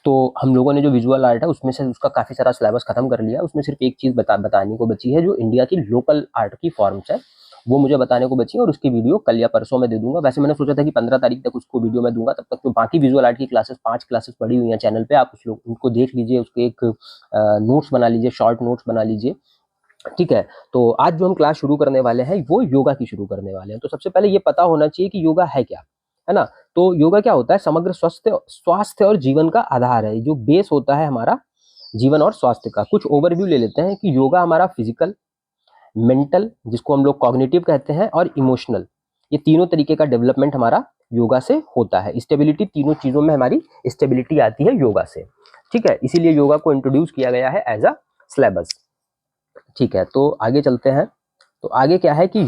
तो हम लोगों ने जो विजुअल आर्ट है उसमें से उसका काफ़ी सारा सिलेबस खत्म कर लिया। उसमें सिर्फ एक चीज़ बताने को बची है, जो इंडिया की लोकल आर्ट की फॉर्म्स है वो मुझे बताने को बची है, और उसकी वीडियो कल या परसों में दे दूंगा। वैसे मैंने सोचा था कि 15 तारीख तक उसको वीडियो में दूंगा, तब तक जो बाकी विजुअल आर्ट की क्लासेस 5 क्लासेस पड़ी हुई हैं चैनल पे, आप उनको देख लीजिए, उसके एक नोट्स बना लीजिए, शॉर्ट नोट्स बना लीजिए। ठीक है, तो आज जो हम क्लास शुरू करने वाले हैं वो योगा की शुरू करने वाले हैं। तो सबसे पहले ये पता होना चाहिए कि योगा है क्या, है ना। तो योगा क्या होता है? समग्र स्वास्थ्य और जीवन का आधार है, जो बेस होता है हमारा जीवन और स्वास्थ्य का। कुछ ओवरव्यू ले लेते हैं कि योगा हमारा फिजिकल, मेंटल, जिसको हम लोग कॉग्निटिव कहते हैं, और इमोशनल, ये तीनों तरीके का डेवलपमेंट हमारा योगा से होता है। स्टेबिलिटी, तीनों चीजों में हमारी स्टेबिलिटी आती है योगा से। ठीक है, इसीलिए योगा को इंट्रोड्यूस किया गया है एज अ सिलेबस। ठीक है, तो आगे चलते हैं। तो आगे क्या है कि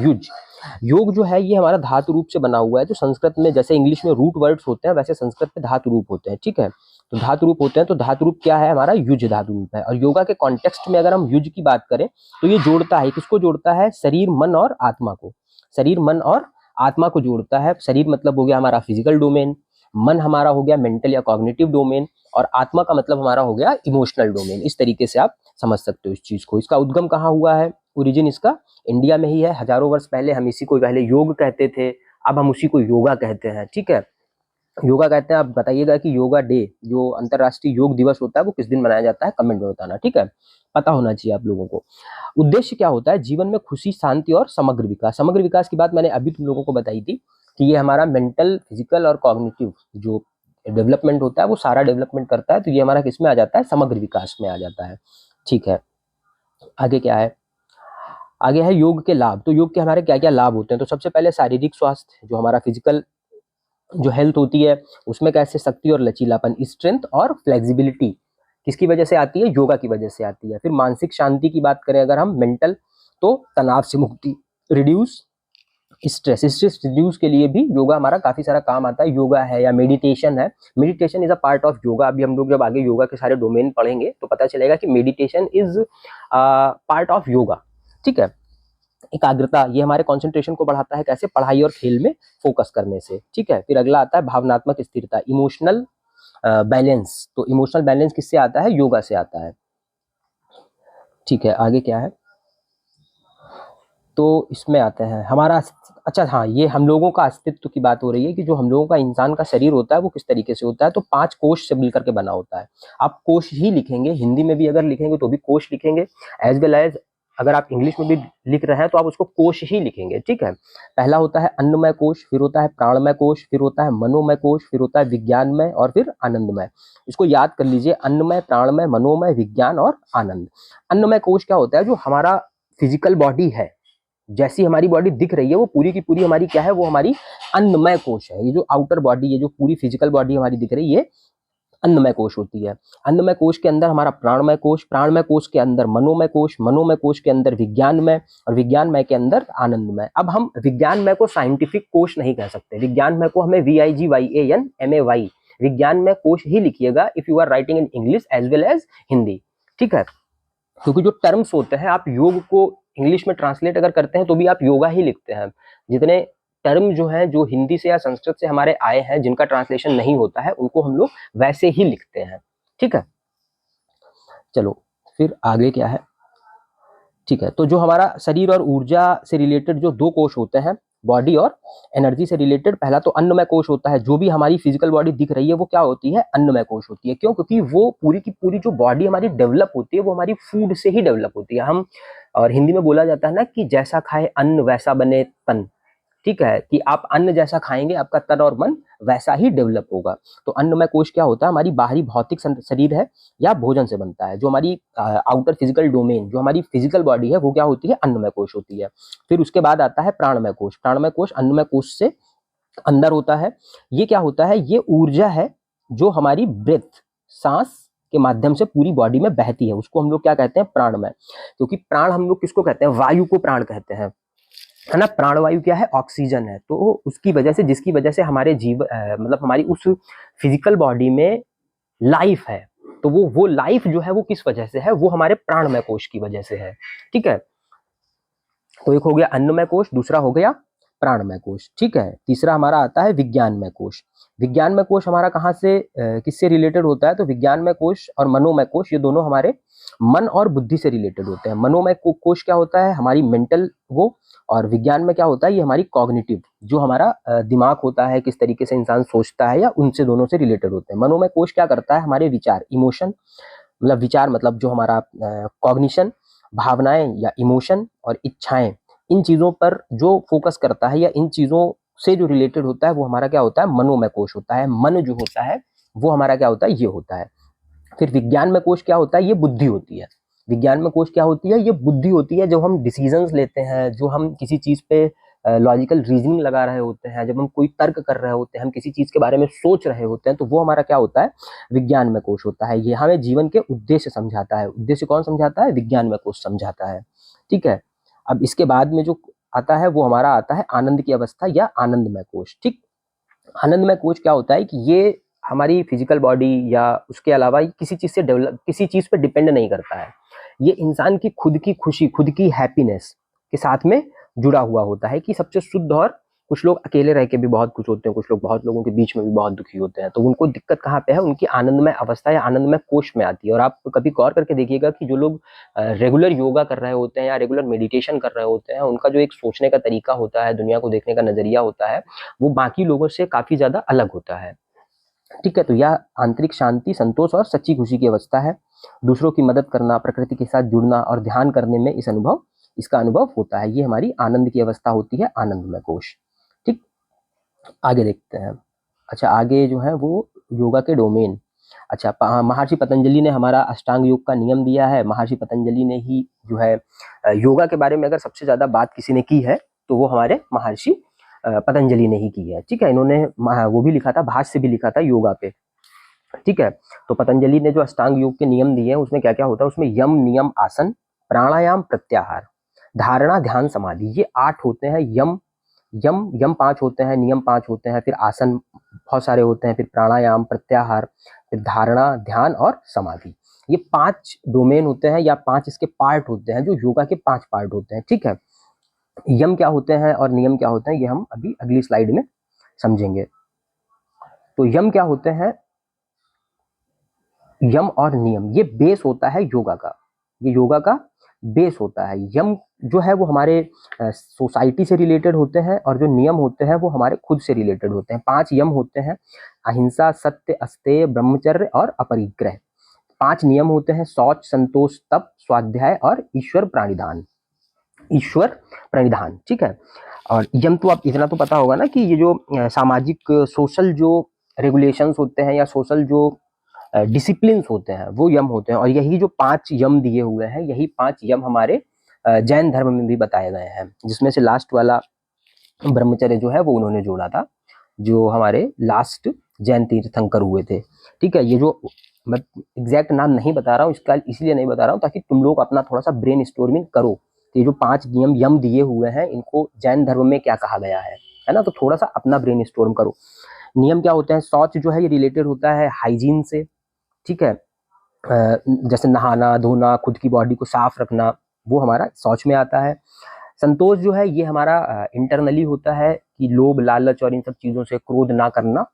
योग जो है ये हमारा धातु रूप से बना हुआ है। जो संस्कृत में जैसे इंग्लिश में रूट वर्ड्स होते हैं, वैसे संस्कृत में धातु रूप होते हैं। ठीक है, तो धातु रूप होते हैं, तो धातु रूप क्या है? हमारा युज धातु रूप है। और योगा के कॉन्टेक्स्ट में अगर हम युज की बात करें तो ये जोड़ता है, किसको जोड़ता है? शरीर, मन और आत्मा को। शरीर, मन और आत्मा को जोड़ता है। शरीर मतलब हो गया हमारा फिजिकल डोमेन, मन हमारा हो गया मेंटल या कॉग्निटिव डोमेन, और आत्मा का मतलब हमारा हो गया इमोशनल डोमेन। इस तरीके से आप समझ सकते हो इस चीज को। इसका उद्गम कहाँ हुआ है? ओरिजिन इसका इंडिया में ही है। हजारों वर्ष पहले हम इसी को पहले योग कहते थे, अब हम उसी को योगा कहते हैं। ठीक है, योगा कहते हैं। आप बताइएगा कि योगा डे, जो अंतरराष्ट्रीय योग दिवस होता है, वो किस दिन मनाया जाता है, कमेंट में बताना। ठीक है, पता होना चाहिए आप लोगों को। उद्देश्य क्या होता है? जीवन में खुशी, शांति और समग्र विकास। समग्र विकास की बात मैंने अभी तुम लोगों को बताई थी कि ये हमारा मेंटल, फिजिकल और कॉग्निटिव जो डेवलपमेंट होता है वो सारा डेवलपमेंट करता है। तो ये हमारा किस में आ जाता है? समग्र विकास में आ जाता है। ठीक है, आगे क्या है? आगे है योग के लाभ। तो योग के हमारे क्या क्या लाभ होते हैं? तो सबसे पहले शारीरिक स्वास्थ्य, जो हमारा फिजिकल जो हेल्थ होती है उसमें कैसे शक्ति और लचीलापन, स्ट्रेंथ और फ्लेक्सिबिलिटी किसकी वजह से आती है? योगा की वजह से आती है। फिर मानसिक शांति की बात करें अगर हम, मेंटल, तो तनाव से मुक्ति, रिड्यूस स्ट्रेस रिड्यूस के लिए भी योगा हमारा काफी सारा काम आता है। योगा है या मेडिटेशन है, meditation is a part of yoga. अभी हम लोग जब आगे योगा के सारे डोमेन पढ़ेंगे तो पता चलेगा कि meditation is part of yoga. ठीक है, एकाग्रता, ये हमारे कंसंट्रेशन को बढ़ाता है। कैसे? पढ़ाई और खेल में फोकस करने से। ठीक है, फिर अगला आता है भावनात्मक स्थिरता, इमोशनल बैलेंस। तो इमोशनल बैलेंस किससे आता है? योगा से आता है। ठीक है, आगे क्या है? तो इसमें आते हैं हमारा, अच्छा हाँ, ये हम लोगों का अस्तित्व की बात हो रही है कि जो हम लोगों का इंसान का शरीर होता है वो किस तरीके से होता है। तो 5 कोश से मिलकर के बना होता है। आप कोश ही लिखेंगे, हिंदी में भी अगर लिखेंगे तो भी कोश लिखेंगे, एज वेल एज अगर आप इंग्लिश में भी लिख रहे हैं तो आप उसको कोश ही लिखेंगे। ठीक है, पहला होता है अन्नमय कोश, फिर होता है प्राणमय कोश, फिर होता है मनोमय कोश, फिर होता है विज्ञानमय, और फिर आनंदमय। इसको याद कर लीजिए, अन्नमय, प्राणमय, मनोमय, विज्ञान और आनंद। अन्नमय कोश क्या होता है? जो हमारा फिजिकल बॉडी है, जैसी हमारी बॉडी दिख रही है वो पूरी की पूरी हमारी क्या है? वो हमारी अन्नमय कोश है। ये जो आउटर बॉडी, ये जो पूरी फिजिकल बॉडी हमारी दिख रही है, ये अन्नमय कोश होती है। अन्नमय कोश के अंदर हमारा प्राणमय कोश, प्राणमय कोश के अंदर मनोमय कोश, मनोमय कोश के अंदर विज्ञानमय, और विज्ञानमय के अंदर आनंदमय। अब हम विज्ञानमय को साइंटिफिक कोश नहीं कह सकते, विज्ञानमय को हमें VIGYANMAY विज्ञानमय कोश ही लिखिएगा if you are writing in English as well as Hindi. ठीक है, क्योंकि जो टर्म्स होते हैं, आप योग को इंग्लिश में ट्रांसलेट अगर करते हैं तो भी आप योगा ही लिखते हैं। जितने टर्म जो हैं, जो हिंदी से या संस्कृत से हमारे आए हैं, जिनका ट्रांसलेशन नहीं होता है, उनको हम लोग वैसे ही लिखते हैं। ठीक है, चलो फिर आगे क्या है? ठीक है, तो जो हमारा शरीर और ऊर्जा से रिलेटेड जो 2 कोश होते हैं, बॉडी और एनर्जी से रिलेटेड, पहला तो अन्नमय कोश होता है। जो भी हमारी फिजिकल बॉडी दिख रही है वो क्या होती है? अन्नमय कोश होती है। क्यों? क्योंकि वो पूरी की पूरी जो बॉडी हमारी डेवलप होती है वो हमारी फूड से ही डेवलप होती है। हम, और हिंदी में बोला जाता है ना कि जैसा खाए अन्न वैसा बने तन। ठीक है, कि आप अन्न जैसा खाएंगे आपका तन और मन वैसा ही डेवलप होगा। तो अन्नमय कोश क्या होता है? हमारी बाहरी भौतिक शरीर है या भोजन से बनता है। जो हमारी आउटर फिजिकल डोमेन, जो हमारी फिजिकल बॉडी है, वो क्या होती है? अन्नमय कोश होती है। फिर उसके बाद आता है प्राणमय कोश। प्राणमय कोश अन्नमय कोश से अंदर होता है। ये क्या होता है? ये ऊर्जा है जो हमारी ब्रेथ, सांस के माध्यम से पूरी बॉडी में बहती है, उसको हम लोग क्या कहते हैं? प्राणमय। क्योंकि प्राण हम लोग किसको कहते हैं? वायु को प्राण कहते हैं, है ना। प्राणवायु क्या है? ऑक्सीजन है। तो उसकी वजह से, जिसकी वजह से हमारे मतलब हमारी उस फिजिकल बॉडी में लाइफ है, तो वो लाइफ जो है वो किस वजह से है? वो हमारे प्राणमय कोश की वजह से है। ठीक है, तो एक हो गया अन्नमय कोश, दूसरा हो गया प्राणमय कोश। ठीक है, तीसरा हमारा आता है विज्ञानमय कोश। विज्ञानमय कोश हमारा कहाँ से किससे रिलेटेड होता है? तो विज्ञानमय कोश और मनोमय कोश ये दोनों हमारे मन और बुद्धि से रिलेटेड होते हैं। मनोमय कोश क्या होता है? हमारी मेंटल वो, और विज्ञान में क्या होता है? ये हमारी कॉग्निटिव, जो हमारा दिमाग होता है, किस तरीके से इंसान सोचता है, या उनसे दोनों से रिलेटेड होते हैं। मनोमय कोश क्या करता है? हमारे विचार, इमोशन, मतलब विचार मतलब जो हमारा कॉग्निशन, भावनाएं या इमोशन और इच्छाएं, इन चीजों पर जो फोकस करता है या इन चीजों से जो रिलेटेड होता है, वो हमारा क्या होता है? मनोमय कोश होता है। मन जो होता है वो हमारा क्या होता है? ये होता है। फिर विज्ञान में कोश क्या होता है? ये बुद्धि होती है। विज्ञान में कोश क्या होती है? ये बुद्धि होती है। जब हम डिसीजंस लेते हैं, जो हम किसी चीज पे लॉजिकल रीजनिंग लगा रहे होते हैं, जब हम कोई तर्क कर रहे होते हैं, हम किसी चीज के बारे में सोच रहे होते हैं, तो वो हमारा क्या होता है? विज्ञान में कोश होता है। ये हमें जीवन के उद्देश्य समझाता है। उद्देश्य कौन समझाता है? विज्ञान में कोश समझाता है। ठीक है, अब इसके बाद में जो आता है वो हमारा आता है आनंद की अवस्था या आनंदमय कोश। ठीक, आनंदमय कोश क्या होता है कि ये हमारी फिजिकल बॉडी या उसके अलावा किसी चीज से डेवलप, किसी चीज पे डिपेंड नहीं करता है। ये इंसान की खुद की खुशी, खुद की हैप्पीनेस के साथ में जुड़ा हुआ होता है, कि सबसे शुद्ध। और कुछ लोग अकेले रह के भी बहुत खुश होते हैं, कुछ लोग बहुत लोगों के बीच में भी बहुत दुखी होते हैं। तो उनको दिक्कत कहाँ पे है? उनकी आनंदमय अवस्था या आनंदमय कोश में आती है। और आप कभी गौर करके देखिएगा कि जो लोग रेगुलर योगा कर रहे होते हैं या रेगुलर मेडिटेशन कर रहे होते हैं, उनका जो एक सोचने का तरीका होता है, दुनिया को देखने का नजरिया होता है, वो बाकी लोगों से काफी ज्यादा अलग होता है। ठीक है, तो यह आंतरिक शांति, संतोष और सच्ची खुशी की अवस्था है। दूसरों की मदद करना, प्रकृति के साथ जुड़ना और ध्यान करने में इसका अनुभव होता है। ये हमारी आनंद की अवस्था होती है, आनंदमय कोश। ठीक, आगे देखते हैं। अच्छा, आगे जो है वो योगा के डोमेन। अच्छा, महर्षि पतंजलि ने हमारा अष्टांग योग का नियम दिया है। महर्षि पतंजलि ने ही जो है योगा के बारे में अगर सबसे ज्यादा बात किसी ने की है, तो वो हमारे महर्षि पतंजलि ने ही की है। ठीक है, इन्होंने वो भी लिखा था, भाष्य भी लिखा था योगा पे। ठीक है, तो पतंजलि ने जो अष्टांग योग के नियम दिए हैं, उसमें क्या क्या होता है? उसमें यम, नियम, आसन, प्राणायाम, प्रत्याहार, धारणा, ध्यान, समाधि, ये 8 होते हैं। यम यम यम 5 होते हैं, नियम 5 होते हैं, फिर आसन बहुत सारे होते हैं, फिर प्राणायाम, प्रत्याहार, फिर धारणा, ध्यान और समाधि। ये 5 डोमेन होते हैं या 5 इसके पार्ट होते हैं, जो योगा के 5 पार्ट होते हैं। ठीक है, यम क्या होते हैं और नियम क्या होते हैं, ये हम अभी अगली स्लाइड में समझेंगे। तो यम क्या होते हैं? यम और नियम, ये बेस होता है योगा का। ये योगा का बेस होता है। यम जो है वो हमारे सोसाइटी से रिलेटेड होते हैं, और जो नियम होते हैं वो हमारे खुद से रिलेटेड होते हैं। 5 यम होते हैं: अहिंसा, सत्य, अस्तेय, ब्रह्मचर्य और अपरिग्रह। 5 नियम होते हैं: शौच, संतोष, तप, स्वाध्याय और ईश्वर प्रणिधान। ईश्वर प्रणिधान। ठीक है, और यम तो आप इतना तो पता होगा ना कि ये जो सामाजिक सोशल जो रेगुलेशंस होते हैं या सोशल जो डिसिप्लिन होते हैं, वो यम होते हैं। और यही जो 5 यम दिए हुए हैं, यही 5 यम हमारे जैन धर्म में भी बताए गए हैं, जिसमें से लास्ट वाला ब्रह्मचर्य जो है वो उन्होंने जोड़ा था, जो हमारे लास्ट जैन तीर्थंकर हुए थे। ठीक है, ये जो मैं एग्जैक्ट नाम नहीं बता रहा हूँ, इसका इसलिए नहीं बता रहा हूँ ताकि तुम लोग अपना थोड़ा सा ब्रेन स्टोर्मिंग करो। ये जो 5 नियम यम दिए हुए हैं, इनको जैन धर्म में क्या कहा गया है ना? तो थोड़ा सा अपना ब्रेन स्टोर्म करो। नियम क्या होते हैं? शौच जो है ये रिलेटेड होता है हाइजीन से। ठीक है, जैसे नहाना धोना, खुद की बॉडी को साफ रखना, वो हमारा शौच में आता है। संतोष जो है ये हमारा इंटरनली होता है, कि लोभ, लालच और इन सब चीजों से क्रोध ना करना।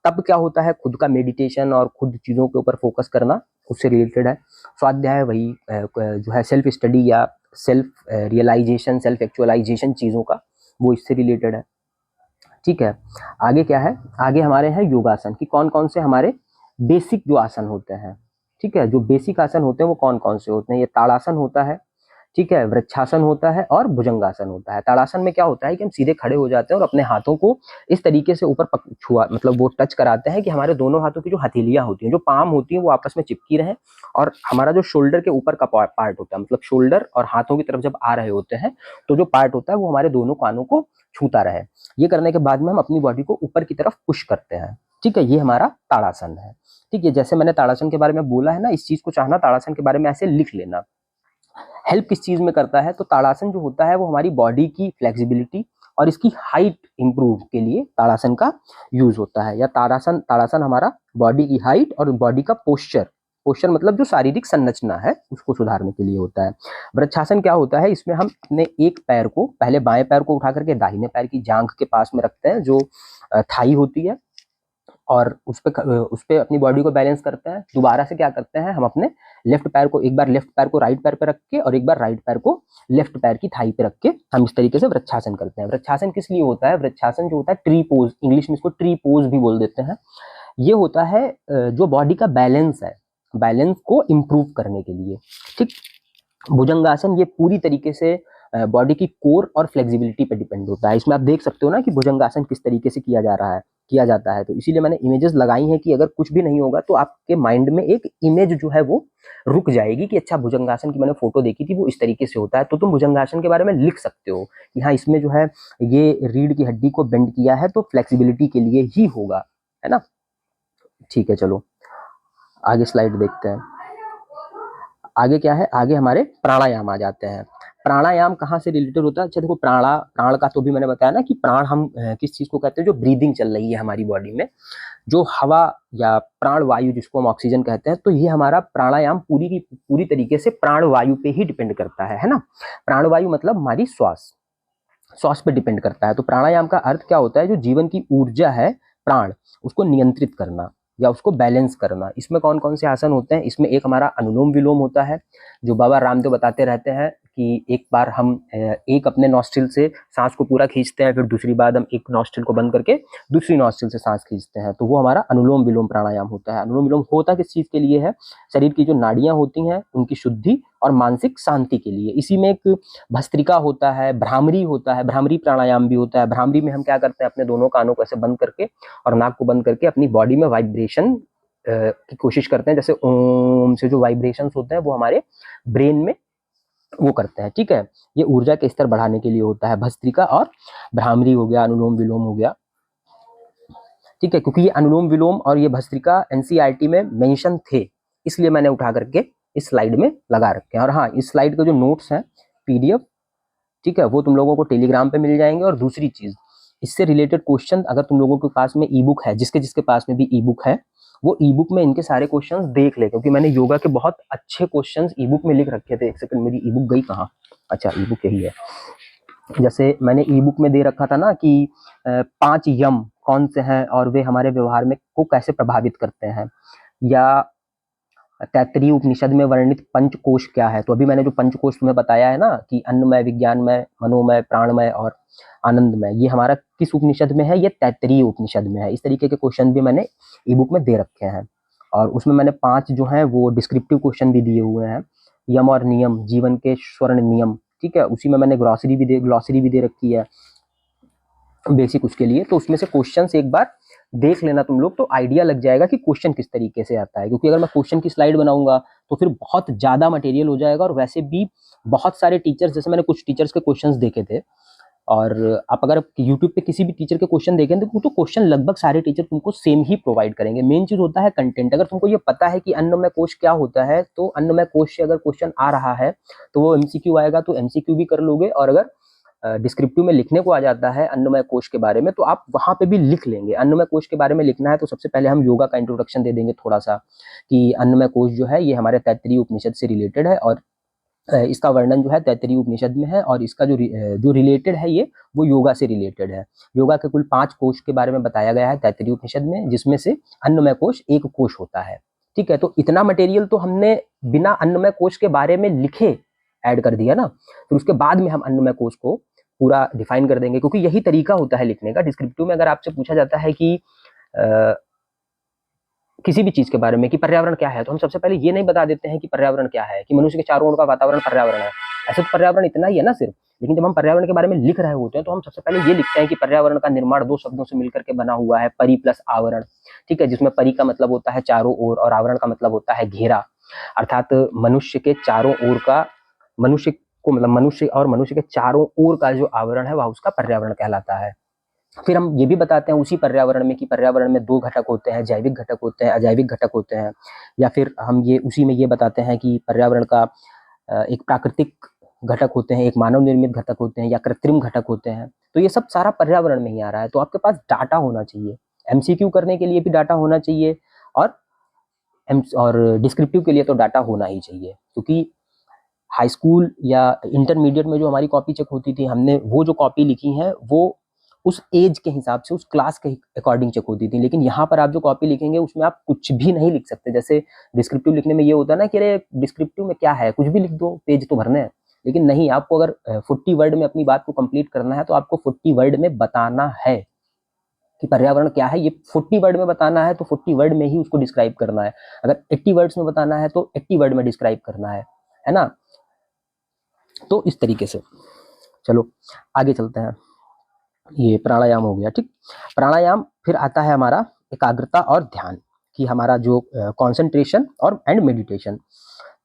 तब क्या होता है? खुद का मेडिटेशन और खुद चीजों के ऊपर फोकस करना, उससे रिलेटेड है। स्वाध्याय वही जो है सेल्फ स्टडी या सेल्फ रियलाइजेशन, सेल्फ एक्चुअलाइजेशन चीजों का, वो इससे रिलेटेड है। ठीक है, आगे क्या है? आगे हमारे हैं योगासन, कि कौन कौन से हमारे बेसिक जो आसन होते हैं। ठीक है, जो बेसिक आसन होते हैं वो कौन कौन से होते हैं? ये ताड़ासन होता है, ठीक है, वृक्षासन होता है और भुजंगासन होता है। ताड़ासन में क्या होता है कि हम सीधे खड़े हो जाते हैं और अपने हाथों को इस तरीके से ऊपर छुआ, मतलब वो टच कराते हैं कि हमारे दोनों हाथों की जो हथेलियां होती हैं, जो पाम होती हैं, वो आपस में चिपकी रहे। और हमारा जो शोल्डर के ऊपर का पार्ट होता है, मतलब शोल्डर और हाथों की तरफ जब आ रहे होते हैं, तो जो पार्ट होता है वो हमारे दोनों कानों को छूता रहे। ये करने के बाद में हम अपनी बॉडी को ऊपर की तरफ पुश करते हैं। ठीक है, ये हमारा ताड़ासन है। ठीक है, जैसे मैंने ताड़ासन के बारे में बोला है ना, इस चीज को चाहना ताड़ासन के बारे में ऐसे लिख लेना। हेल्प किस चीज में करता है? तो ताड़ासन जो होता है वो हमारी बॉडी की फ्लेक्सिबिलिटी और इसकी हाइट इंप्रूव के लिए ताड़ासन का यूज होता है। या ताड़ासन हमारा बॉडी की हाइट और बॉडी का पोस्चर पोस्चर मतलब जो शारीरिक संरचना है उसको सुधारने के लिए होता है। वृक्षासन क्या होता है, इसमें हम अपने एक पैर को, पहले बाएं पैर को उठा करके दाहिने पैर की जांघ के पास में रखते हैं, जो थाई होती है, और उस पे अपनी बॉडी को बैलेंस करते हैं। दोबारा से क्या करते हैं, हम अपने लेफ्ट पैर को, एक बार लेफ्ट पैर को राइट पैर पे रख के और एक बार राइट पैर को लेफ्ट पैर की थाई पे रख के हम इस तरीके से वृक्षासन करते हैं। वृक्षासन किस लिए होता है, वृक्षासन जो होता है ट्री पोज, इंग्लिश में इसको ट्री पोज भी बोल देते हैं। ये होता है जो बॉडी का बैलेंस है, बैलेंस को इम्प्रूव करने के लिए, ठीक। भुजंगासन ये पूरी तरीके से बॉडी की कोर और फ्लेक्सिबिलिटी पे डिपेंड होता है। इसमें आप देख सकते हो ना कि भुजंगासन किस तरीके से किया जा रहा है, किया जाता है। तो इसीलिए मैंने इमेजेस लगाई हैं कि अगर कुछ भी नहीं होगा तो आपके माइंड में एक इमेज जो है वो रुक जाएगी कि अच्छा भुजंगासन की मैंने फोटो देखी थी, वो इस तरीके से होता है। तो तुम भुजंगासन के बारे में लिख सकते हो कि हाँ इसमें जो है ये रीढ़ की हड्डी को बेंड किया है तो फ्लेक्सिबिलिटी के लिए ही होगा, है ना। ठीक है, चलो आगे स्लाइड देखते हैं। आगे क्या है, आगे हमारे प्राणायाम आ जाते हैं। प्राणायाम कहाँ से रिलेटेड होता है, अच्छा देखो, प्राण का तो भी मैंने बताया ना कि प्राण हम किस चीज को कहते हैं, जो ब्रीदिंग चल रही है हमारी बॉडी में, जो हवा या प्राण वायु जिसको हम ऑक्सीजन कहते हैं, तो ये हमारा प्राणायाम पूरी की पूरी तरीके से प्राण वायु पे ही डिपेंड करता है ना। प्राण वायु मतलब हमारी श्वास, श्वास पे डिपेंड करता है। तो प्राणायाम का अर्थ क्या होता है, जो जीवन की ऊर्जा है प्राण, उसको नियंत्रित करना या उसको बैलेंस करना। इसमें कौन कौन से आसन होते हैं, इसमें एक हमारा अनुलोम विलोम होता है, जो बाबा रामदेव बताते रहते हैं कि एक बार हम एक अपने नॉस्ट्रिल से सांस को पूरा खींचते हैं, फिर दूसरी बार हम एक नॉस्ट्रिल को बंद करके दूसरी नॉस्ट्रिल से सांस खींचते हैं, तो वो हमारा अनुलोम विलोम प्राणायाम होता है। अनुलोम विलोम होता किस चीज के लिए है, शरीर की जो नाड़ियां होती हैं उनकी शुद्धि और मानसिक शांति के लिए। इसी में एक भस्त्रिका होता है, भ्रामरी होता है, भ्रामरी प्राणायाम भी होता है। भ्रामरी में हम क्या करते हैं, अपने दोनों कानों को ऐसे बंद करके और नाक को बंद करके अपनी बॉडी में वाइब्रेशन की कोशिश करते हैं, जैसे ओम से जो वाइब्रेशंस होते हैं वो हमारे ब्रेन में वो करते हैं, ठीक है। ये ऊर्जा के स्तर बढ़ाने के लिए होता है, भस्त्रिका और भ्रामरी हो गया, अनुलोम विलोम हो गया, ठीक है। क्योंकि ये अनुलोम विलोम और ये भस्त्रिका एनसीईआरटी में मेंशन थे, इसलिए मैंने उठा करके इस स्लाइड में लगा रखे हैं। और हाँ, इस स्लाइड के जो नोट्स हैं पीडीएफ, ठीक है, वो तुम लोगों को टेलीग्राम पे मिल जाएंगे। और दूसरी चीज, इससे रिलेटेड क्वेश्चन अगर तुम लोगों के पास में ई बुक है, जिसके जिसके पास में भी ई बुक है, वो ई बुक में इनके सारे क्वेश्चंस देख ले, क्योंकि मैंने योगा के बहुत अच्छे क्वेश्चंस ई बुक में लिख रखे थे। एक सेकंड, मेरी ई बुक गई कहाँ, अच्छा ई बुक यही है। जैसे मैंने ई बुक में दे रखा था ना कि 5 यम कौन से हैं और वे हमारे व्यवहार में को कैसे प्रभावित करते हैं, या तैत्तरीय उपनिषद में वर्णित पंचकोश क्या है। तो अभी मैंने जो पंचकोश तुम्हें बताया है ना कि अन्नमय, विज्ञानमय, मनोमय, प्राणमय और आनंदमय, ये हमारा किस उपनिषद में है, ये तैत्तरीय उपनिषद में है। इस तरीके के क्वेश्चन भी मैंने ई बुक में दे रखे हैं, और उसमें मैंने 5 जो हैं वो डिस्क्रिप्टिव क्वेश्चन भी दिए हुए हैं, यम और नियम, जीवन के स्वर्ण नियम, ठीक है। उसी में मैंने ग्लॉसरी भी दे रखी है बेसिक उसके लिए। तो उसमें से क्वेश्चन एक बार देख लेना तुम लोग, तो आइडिया लग जाएगा कि क्वेश्चन किस तरीके से आता है। क्योंकि अगर मैं क्वेश्चन की स्लाइड बनाऊंगा तो फिर बहुत ज्यादा मटेरियल हो जाएगा, और वैसे भी बहुत सारे टीचर्स, जैसे मैंने कुछ टीचर्स के क्वेश्चंस देखे थे, और आप अगर यूट्यूब पे किसी भी टीचर के क्वेश्चन देखें तो क्वेश्चन लगभग सारे टीचर तुमको सेम ही प्रोवाइड करेंगे। मेन चीज होता है कंटेंट। अगर तुमको ये पता है कि अन्नमय कोश क्या होता है, तो अन्नमय कोश से अगर क्वेश्चन आ रहा है तो वो एमसीक्यू आएगा, तो एमसीक्यू भी कर लोगे। और अगर डिस्क्रिप्टिव में लिखने को आ जाता है अन्नमय कोश के बारे में, तो आप वहां पे भी लिख लेंगे। अन्नमय कोश के बारे में लिखना है तो सबसे पहले हम योगा का इंट्रोडक्शन दे देंगे थोड़ा सा, कि अन्नमय कोश जो है ये हमारे तैत्तरीय उपनिषद से रिलेटेड है, और इसका वर्णन जो है तैत्तरीय उपनिषद में है, और इसका जो रिलेटेड है ये वो योगा से रिलेटेड है। योगा के कुल 5 कोश के बारे में बताया गया है तैत्तरीय उपनिषद में, जिसमें से अन्नमय कोश एक कोश होता है, ठीक है। तो इतना मटेरियल तो हमने बिना अन्नमय कोश के बारे में लिखे ऐड कर दिया ना, फिर उसके बाद में हम अन्नमय कोश को पूरा डिफाइन कर देंगे, क्योंकि यही तरीका होता है लिखने का। डिस्क्रिप्टिव में अगर आपसे पूछा जाता है कि किसी भी चीज के बारे में कि पर्यावरण क्या है, तो हम सबसे पहले ये नहीं बता देते हैं कि पर्यावरण क्या है, कि मनुष्य के चारों ओर का वातावरण पर्यावरण है। ऐसे तो पर्यावरण इतना ही है ना सिर्फ, लेकिन जब हम पर्यावरण के बारे में लिख रहे होते हैं तो हम सबसे पहले ये लिखते हैं कि पर्यावरण का निर्माण 2 शब्दों से मिलकर के बना हुआ है, परि प्लस आवरण, ठीक है। जिसमें परि का मतलब होता है चारों ओर, और आवरण का मतलब होता है घेरा, अर्थात मनुष्य के चारों ओर का, मनुष्य को मतलब मनुष्य और मनुष्य के चारों ओर का जो आवरण है वह उसका पर्यावरण कहलाता है। फिर हम ये भी बताते हैं उसी पर्यावरण में कि पर्यावरण में 2 घटक होते हैं, जैविक घटक होते हैं, अजैविक घटक होते हैं। या फिर हम ये उसी में ये बताते हैं कि पर्यावरण का एक प्राकृतिक घटक होते हैं, एक मानव निर्मित घटक होते हैं, या कृत्रिम घटक होते हैं। तो ये सब सारा पर्यावरण में ही आ रहा है। तो आपके पास डाटा होना चाहिए, एमसीक्यू करने के लिए भी डाटा होना चाहिए, और और डिस्क्रिप्टिव के लिए तो डाटा होना ही चाहिए, क्योंकि हाई स्कूल या इंटरमीडिएट में जो हमारी कॉपी चेक होती थी, हमने वो जो कॉपी लिखी है वो उस एज के हिसाब से, उस क्लास के अकॉर्डिंग चेक होती थी। लेकिन यहाँ पर आप जो कॉपी लिखेंगे उसमें आप कुछ भी नहीं लिख सकते। जैसे डिस्क्रिप्टिव लिखने में ये होता है ना कि अरे डिस्क्रिप्टिव में क्या है, कुछ भी लिख दो, पेज तो भरने हैं। लेकिन नहीं, आपको अगर 40 वर्ड में अपनी बात को कंप्लीट करना है तो आपको 40 वर्ड में बताना है कि पर्यावरण क्या है। ये 40 वर्ड में बताना है तो 40 वर्ड में ही उसको डिस्क्राइब करना है। अगर 80 वर्ड्स में बताना है तो 80 वर्ड में डिस्क्राइब करना है ना। तो इस तरीके से चलो आगे चलते हैं। ये प्राणायाम हो गया, ठीक। प्राणायाम फिर आता है हमारा एकाग्रता और ध्यान, कि हमारा जो कंसंट्रेशन और एंड मेडिटेशन।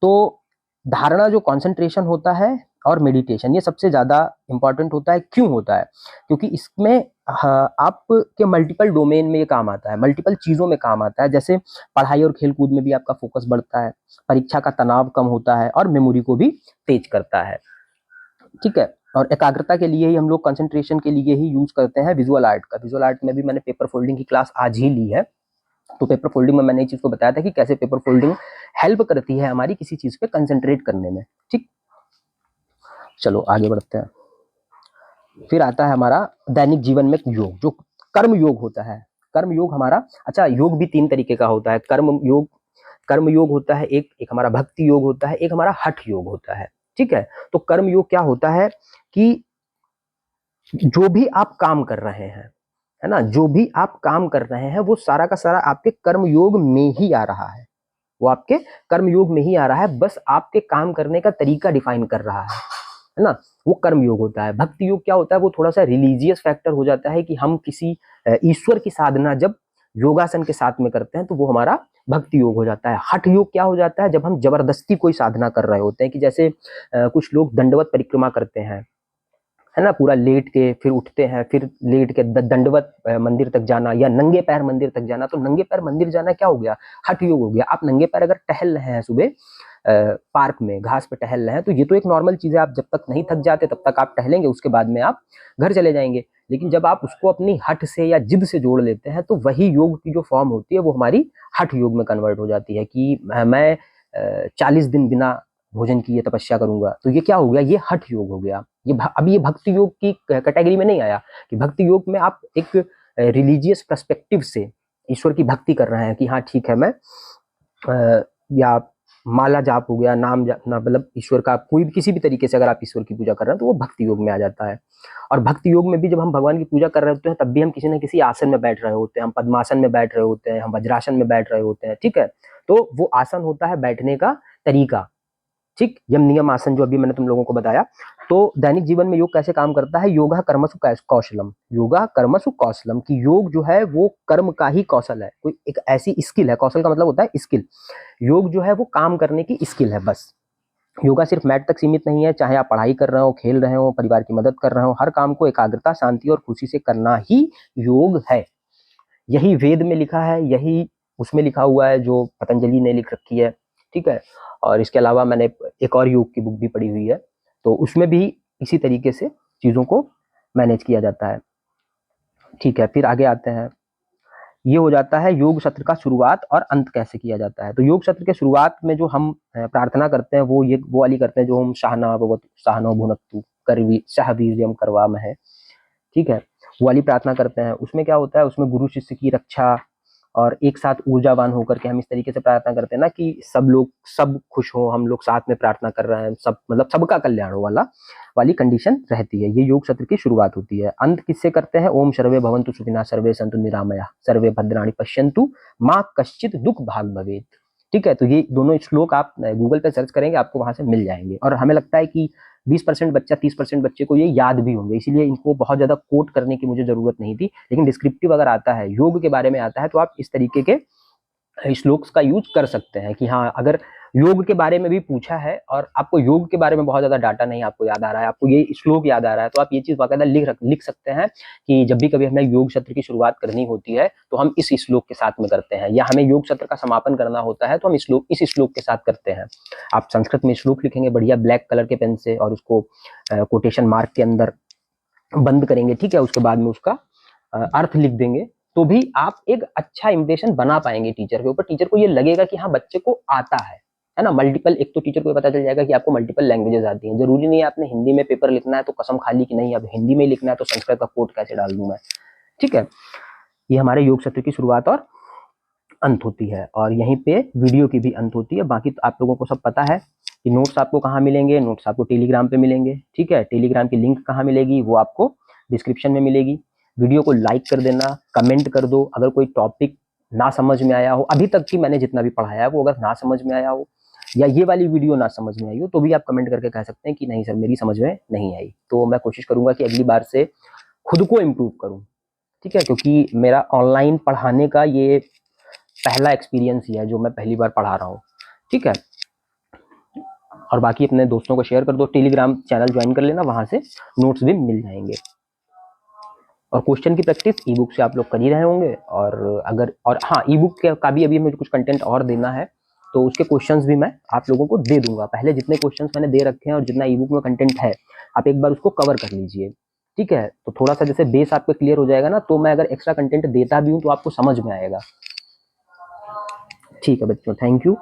तो धारणा जो कंसंट्रेशन होता है और मेडिटेशन, ये सबसे ज़्यादा इंपॉर्टेंट होता है। क्यों होता है? क्योंकि इसमें आपके मल्टीपल डोमेन में ये काम आता है, मल्टीपल चीज़ों में काम आता है। जैसे पढ़ाई और खेल कूद में भी आपका फोकस बढ़ता है, परीक्षा का तनाव कम होता है और मेमोरी को भी तेज करता है, ठीक है। और एकाग्रता के लिए ही हम लोग कंसंट्रेशन के लिए ही यूज करते हैं विजुअल आर्ट का। विजुअल आर्ट में भी मैंने पेपर फोल्डिंग की क्लास आज ही ली है। तो पेपर फोल्डिंग में मैंने इस चीज को बताया था कि कैसे पेपर फोल्डिंग हेल्प करती है हमारी किसी चीज पे कंसंट्रेट करने में, ठीक। चलो आगे बढ़ते हैं। फिर आता है हमारा दैनिक जीवन में योग, जो कर्म योग होता है। कर्म योग हमारा, अच्छा, योग भी 3 तरीके का होता है। कर्म योग होता है, एक हमारा भक्ति योग होता है, एक हमारा हठ योग होता है, ठीक है। तो कर्म योग क्या होता है कि जो भी आप काम कर रहे हैं, है ना, जो भी आप काम कर रहे हैं वो सारा का सारा आपके कर्म योग में ही आ रहा है। वो आपके कर्म योग में ही आ रहा है, बस आपके काम करने का तरीका डिफाइन कर रहा है ना। वो कर्म योग होता है। भक्ति योग क्या होता है? वो थोड़ा सा रिलीजियस फैक्टर हो जाता है कि हम किसी ईश्वर की साधना जब योगासन के साथ में करते हैं तो वो हमारा भक्ति योग हो जाता है। हठ योग क्या हो जाता है? जब हम जबरदस्ती कोई साधना कर रहे होते हैं, कि जैसे कुछ लोग दंडवत परिक्रमा करते हैं, है ना, पूरा लेट के फिर उठते हैं, फिर लेट के दंडवत मंदिर तक जाना, या नंगे पैर मंदिर तक जाना। तो नंगे पैर मंदिर जाना क्या हो गया? हठ योग हो गया। आप नंगे पैर अगर टहल रहे हैं सुबह पार्क में घास पे टहल रहे हैं, तो ये तो एक नॉर्मल चीज है। आप जब तक नहीं थक जाते तब तक आप टहलेंगे, उसके बाद में आप घर चले जाएंगे। लेकिन जब आप उसको अपनी हठ से या जिद से जोड़ लेते हैं तो वही योग की जो फॉर्म होती है वो हमारी हठ योग में कन्वर्ट हो जाती है, कि मैं 40 दिन बिना भोजन की ये तपस्या करूंगा। तो ये क्या हो गया? ये हठ योग हो गया। अभी ये भक्ति योग की कैटेगरी में नहीं आया, कि भक्ति योग में आप एक रिलीजियस पर्सपेक्टिव से ईश्वर की भक्ति कर रहे हैं, कि हाँ ठीक है, मैं या माला जाप हो गया, नाम जापना, मतलब ईश्वर का कोई भी किसी भी तरीके से अगर आप ईश्वर की पूजा कर रहे हैं तो वो भक्ति योग में आ जाता है। और भक्ति योग में भी जब हम भगवान की पूजा कर रहे होते हैं तब भी हम किसी न किसी आसन में बैठ रहे होते हैं। हम पद्मासन में बैठ रहे होते हैं, हम वज्रासन में बैठ रहे होते हैं, ठीक है। तो वो आसन होता है बैठने का तरीका, ठीक। यम नियम आसन जो अभी मैंने तुम लोगों को बताया। तो दैनिक जीवन में योग कैसे काम करता है? योगा कर्मसु कौशलम, योगा कर्मसु कौशलम, की योग जो है वो कर्म का ही कौशल है, कोई एक ऐसी स्किल है। कौशल का मतलब होता है स्किल। योग जो है वो काम करने की स्किल है बस। योगा सिर्फ मैट तक सीमित नहीं है, चाहे आप पढ़ाई कर रहे हो, खेल रहे हो, परिवार की मदद कर रहे हो, हर काम को एकाग्रता, शांति और खुशी से करना ही योग है। यही वेद में लिखा है, यही उसमें लिखा हुआ है जो पतंजलि ने लिख रखी है, ठीक है। और इसके अलावा मैंने एक और योग की बुक भी पढ़ी हुई है, तो उसमें भी इसी तरीके से चीज़ों को मैनेज किया जाता है, ठीक है। फिर आगे आते हैं। ये हो जाता है योग सत्र का शुरुआत और अंत कैसे किया जाता है। तो योग सत्र के शुरुआत में जो हम प्रार्थना करते हैं वो वाली करते हैं, जो हम शाहना भवतु सहनौ भुनक्तु करवी सह वीर्यम करवामहे, ठीक है, वो वाली प्रार्थना करते हैं। उसमें क्या होता है? उसमें गुरु शिष्य की रक्षा और एक साथ ऊर्जावान होकर के हम इस तरीके से प्रार्थना करते हैं ना, कि सब खुश हो, हम लोग साथ में प्रार्थना कर रहे हैं, सब मतलब सबका कल्याण हो वाली कंडीशन रहती है। ये योग सत्र की शुरुआत होती है। अंत किससे करते हैं? ओम सर्वे भवन्तु सुखिनः सर्वे सन्तु निरामया सर्वे भद्राणि पश्यन्तु माँ कश्चित दुख भाग भवेत्, ठीक है। तो ये दोनों श्लोक आप गूगल पे सर्च करेंगे, आपको वहां से मिल जाएंगे। और हमें लगता है कि 20% बच्चा 30% बच्चे को ये याद भी होंगे, इसीलिए इनको बहुत ज्यादा कोट करने की मुझे जरूरत नहीं थी। लेकिन डिस्क्रिप्टिव अगर आता है, योग के बारे में आता है, तो आप इस तरीके के श्लोक्स का यूज कर सकते हैं, कि हाँ अगर योग के बारे में भी पूछा है और आपको योग के बारे में बहुत ज्यादा डाटा नहीं आपको याद आ रहा है, आपको ये श्लोक याद आ रहा है, तो आप ये चीज बाकायदा लिख सकते हैं कि जब भी कभी हमें योग सत्र की शुरुआत करनी होती है तो हम इस श्लोक के साथ में करते हैं, या हमें योग सत्र का समापन करना होता है तो हम इस श्लोक के साथ करते हैं। आप संस्कृत में श्लोक लिखेंगे बढ़िया ब्लैक कलर के पेन से, और उसको कोटेशन मार्क के अंदर बंद करेंगे, ठीक है। उसके बाद में उसका अर्थ लिख देंगे, तो भी आप एक अच्छा इंप्रेशन बना पाएंगे टीचर के ऊपर। टीचर को ये लगेगा कि हाँ बच्चे को आता है ना। मल्टीपल, एक तो टीचर को पता चल जाएगा कि आपको मल्टीपल लैंग्वेजेस आती हैं। जरूरी नहीं है आपने हिंदी में पेपर लिखना है तो कसम खा ली कि नहीं अब हिंदी में लिखना है तो संस्कृत का कोट कैसे डाल दूं मैं। ठीक है, ये हमारे योग सत्र की शुरुआत और अंत होती है, और यहीं पे वीडियो की भी अंत होती है। बाकी तो आप लोगों को सब पता है कि नोट्स आपको कहाँ मिलेंगे। नोट्स आपको टेलीग्राम पे मिलेंगे। ठीक है, टेलीग्राम की लिंक कहाँ मिलेगी वो आपको डिस्क्रिप्शन में मिलेगी। वीडियो को लाइक कर देना, कमेंट कर दो। अगर कोई टॉपिक ना समझ में आया हो, अभी तक की मैंने जितना भी पढ़ाया है वो अगर ना समझ में आया हो या ये वाली वीडियो ना समझ में आई हो, तो भी आप कमेंट करके कह सकते हैं कि नहीं सर मेरी समझ में नहीं आई। तो मैं कोशिश करूंगा कि अगली बार से खुद को इम्प्रूव करूं। ठीक है, क्योंकि मेरा ऑनलाइन पढ़ाने का ये पहला एक्सपीरियंस ही है जो मैं पहली बार पढ़ा रहा हूँ। ठीक है, और बाकी अपने दोस्तों को शेयर कर दो। टेलीग्राम चैनल ज्वाइन कर लेना, वहां से नोट्स भी मिल जाएंगे। और क्वेश्चन की प्रैक्टिस ई बुक से आप लोग कर ही रहे होंगे। और अगर और हाँ, ई बुक का भी अभी मुझे कुछ कंटेंट और देना है, तो उसके क्वेश्चंस भी मैं आप लोगों को दे दूंगा। पहले जितने क्वेश्चंस मैंने दे रखे हैं और जितना ई बुक में कंटेंट है, आप एक बार उसको कवर कर लीजिए। ठीक है, तो थोड़ा सा जैसे बेस आपका क्लियर हो जाएगा ना, तो मैं अगर एक्स्ट्रा कंटेंट देता भी हूँ तो आपको समझ में आएगा। ठीक है बच्चों, थैंक यू।